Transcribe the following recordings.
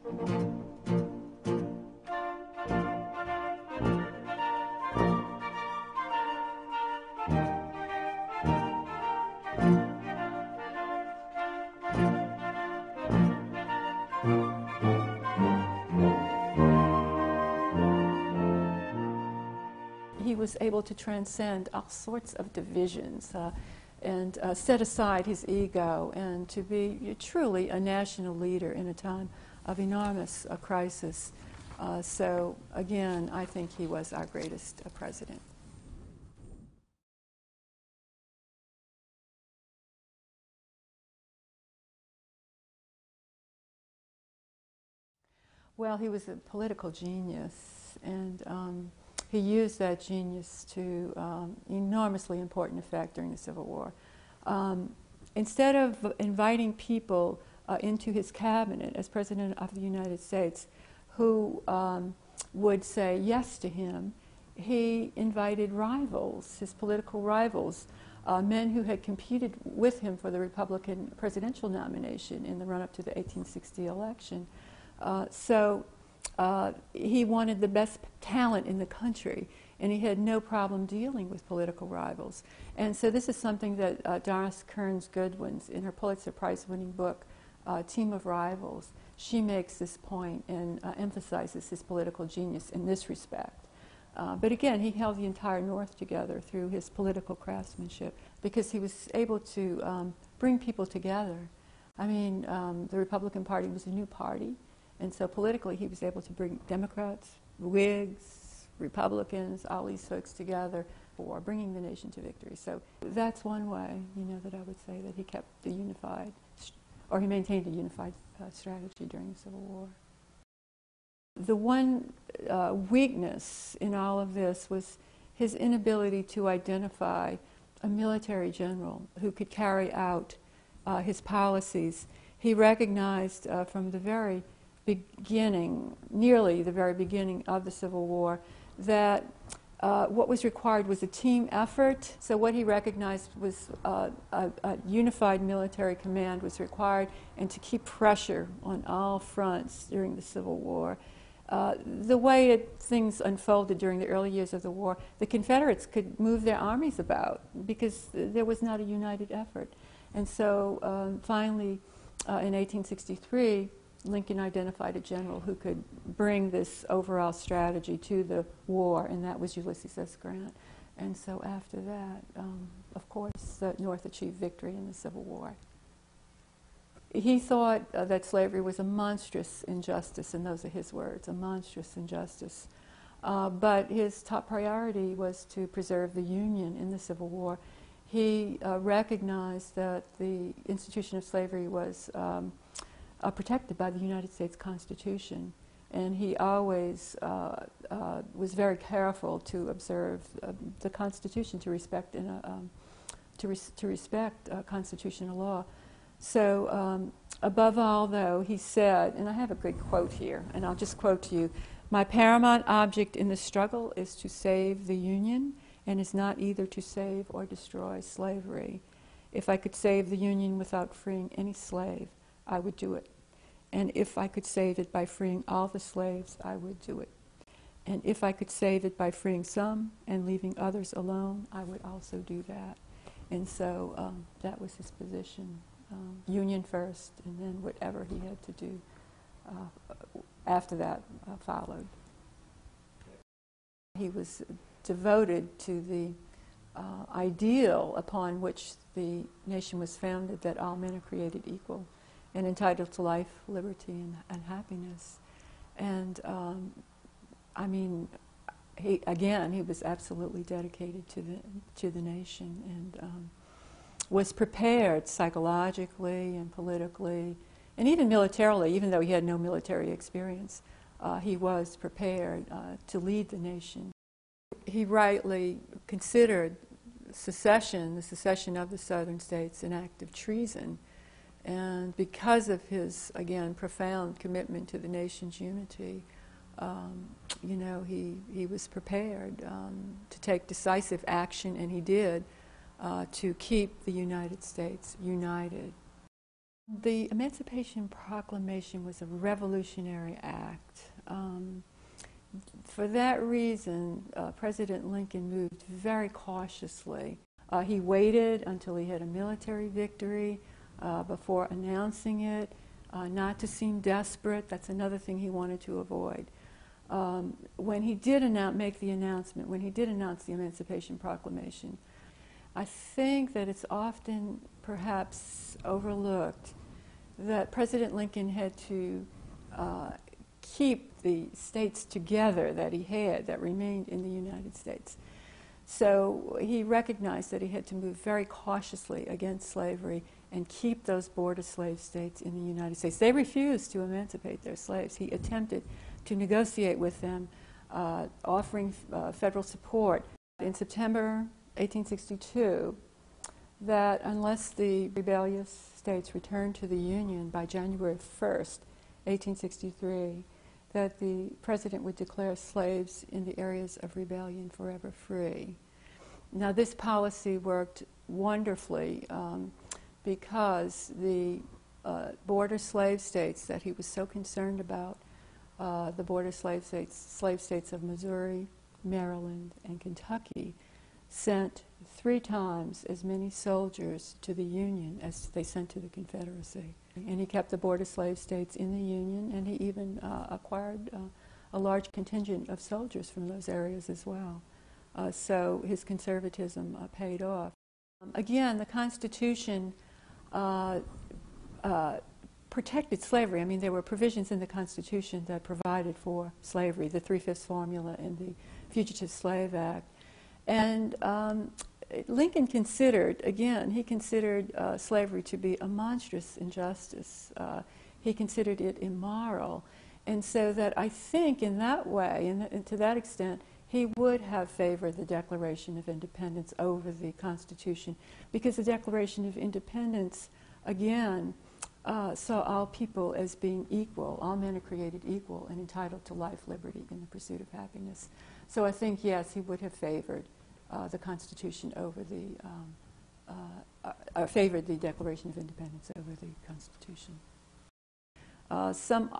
He was able to transcend all sorts of divisions and set aside his ego and to be truly a national leader in a time of enormous crisis. So again, I think he was our greatest president. Well, he was a political genius, and he used that genius to enormously important effect during the Civil War. Instead of inviting people into his cabinet as President of the United States who would say yes to him, he invited rivals, his political rivals, men who had competed with him for the Republican presidential nomination in the run-up to the 1860 election. He wanted the best talent in the country, and he had no problem dealing with political rivals. And so this is something that Doris Kearns Goodwin, in her Pulitzer Prize-winning book, Team of Rivals, she makes this point and emphasizes his political genius in this respect. But again, he held the entire North together through his political craftsmanship because he was able to bring people together. I mean, the Republican Party was a new party. And so politically, he was able to bring Democrats, Whigs, Republicans, all these folks together for bringing the nation to victory. So that's one way, that I would say that he kept the unified, or he maintained a unified strategy during the Civil War. The one weakness in all of this was his inability to identify a military general who could carry out his policies. He recognized from the very beginning, nearly the very beginning of the Civil War, that what was required was a team effort. So what he recognized was a unified military command was required, and to keep pressure on all fronts during the Civil War. The way things unfolded during the early years of the war, the Confederates could move their armies about because there was not a united effort. And so finally, in 1863, Lincoln identified a general who could bring this overall strategy to the war, and that was Ulysses S. Grant. And so after that, of course, the North achieved victory in the Civil War. He thought that slavery was a monstrous injustice, and those are his words, a monstrous injustice. But his top priority was to preserve the Union in the Civil War. He recognized that the institution of slavery was protected by the United States Constitution, and he always was very careful to observe the Constitution, to respect constitutional law. So above all, though, he said, and I have a good quote here, and I'll just quote to you, "My paramount object in the struggle is to save the Union, and is not either to save or destroy slavery. If I could save the Union without freeing any slave, I would do it. And if I could save it by freeing all the slaves, I would do it. And if I could save it by freeing some and leaving others alone, I would also do that." And so that was his position. Union first, and then whatever he had to do after that followed. He was devoted to the ideal upon which the nation was founded, that all men are created equal and entitled to life, liberty, and happiness. And I mean, he was absolutely dedicated to the nation, and was prepared psychologically and politically, and even militarily. Even though he had no military experience, he was prepared to lead the nation. He rightly considered secession, the secession of the southern states, an act of treason. And because of his, again, profound commitment to the nation's unity, he was prepared to take decisive action, and he did, to keep the United States united. The Emancipation Proclamation was a revolutionary act. For that reason, President Lincoln moved very cautiously. He waited until he had a military victory before announcing it, not to seem desperate. That's another thing he wanted to avoid. When he did make the announcement, when he did announce the Emancipation Proclamation, I think that it's often perhaps overlooked that President Lincoln had to keep the states together that he had, that remained in the United States. So he recognized that he had to move very cautiously against slavery and keep those border slave states in the United States. They refused to emancipate their slaves. He attempted to negotiate with them, offering federal support. In September 1862, that unless the rebellious states returned to the Union by January 1st, 1863, that the president would declare slaves in the areas of rebellion forever free. Now this policy worked wonderfully because the border slave states that he was so concerned about, the border slave states of Missouri, Maryland, and Kentucky, sent 3 times as many soldiers to the Union as they sent to the Confederacy. And he kept the border slave states in the Union, and he even acquired a large contingent of soldiers from those areas as well. So his conservatism paid off. Again, the Constitution protected slavery. I mean, there were provisions in the Constitution that provided for slavery, the 3/5 formula and the Fugitive Slave Act. And Lincoln considered, again, he considered slavery to be a monstrous injustice. He considered it immoral. And so that I think in that way, and to that extent, he would have favored the Declaration of Independence over the Constitution, because the Declaration of Independence, again, saw all people as being equal. All men are created equal and entitled to life, liberty, and the pursuit of happiness. So I think, yes, he would have favored the Constitution over the, favored the Declaration of Independence over the Constitution. Some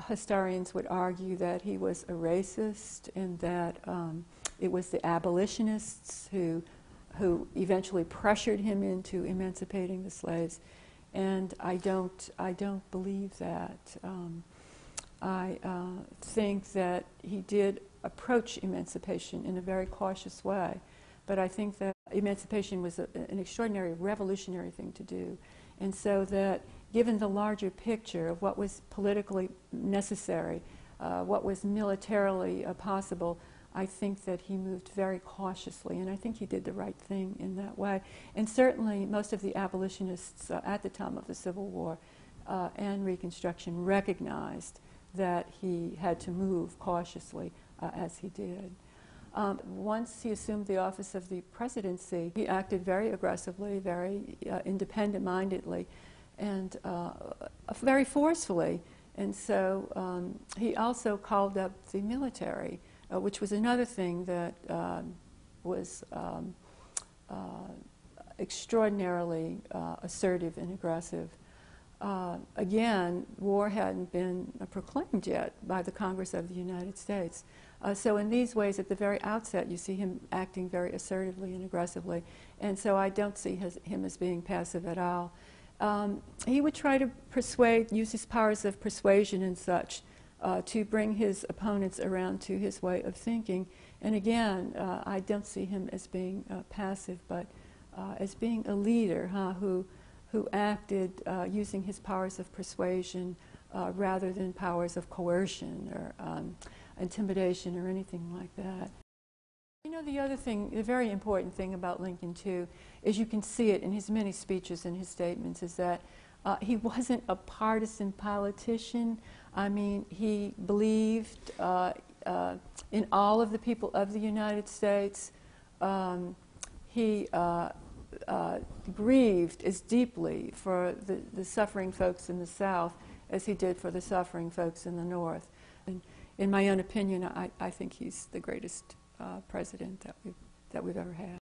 historians would argue that he was a racist and that it was the abolitionists who eventually pressured him into emancipating the slaves, and I don't believe that. I think that he did approach emancipation in a very cautious way, but I think that emancipation was an extraordinary, revolutionary thing to do, and so that given the larger picture of what was politically necessary, what was militarily possible, I think that he moved very cautiously, and I think he did the right thing in that way. And certainly most of the abolitionists at the time of the Civil War and Reconstruction recognized that he had to move cautiously as he did. Once he assumed the office of the presidency, he acted very aggressively, very independent-mindedly, and very forcefully. And so he also called up the military, which was another thing that was extraordinarily assertive and aggressive. Again, war hadn't been proclaimed yet by the Congress of the United States. So in these ways, at the very outset, you see him acting very assertively and aggressively. And so I don't see him as being passive at all. He would try to use his powers of persuasion and such to bring his opponents around to his way of thinking. And again, I don't see him as being passive, but as being a leader who acted using his powers of persuasion rather than powers of coercion or intimidation or anything like that. You know, the other thing, the very important thing about Lincoln, too, is you can see it in his many speeches and his statements, is that he wasn't a partisan politician. I mean, he believed in all of the people of the United States. He grieved as deeply for the suffering folks in the South as he did for the suffering folks in the North. And in my own opinion, I think he's the greatest president that we've ever had.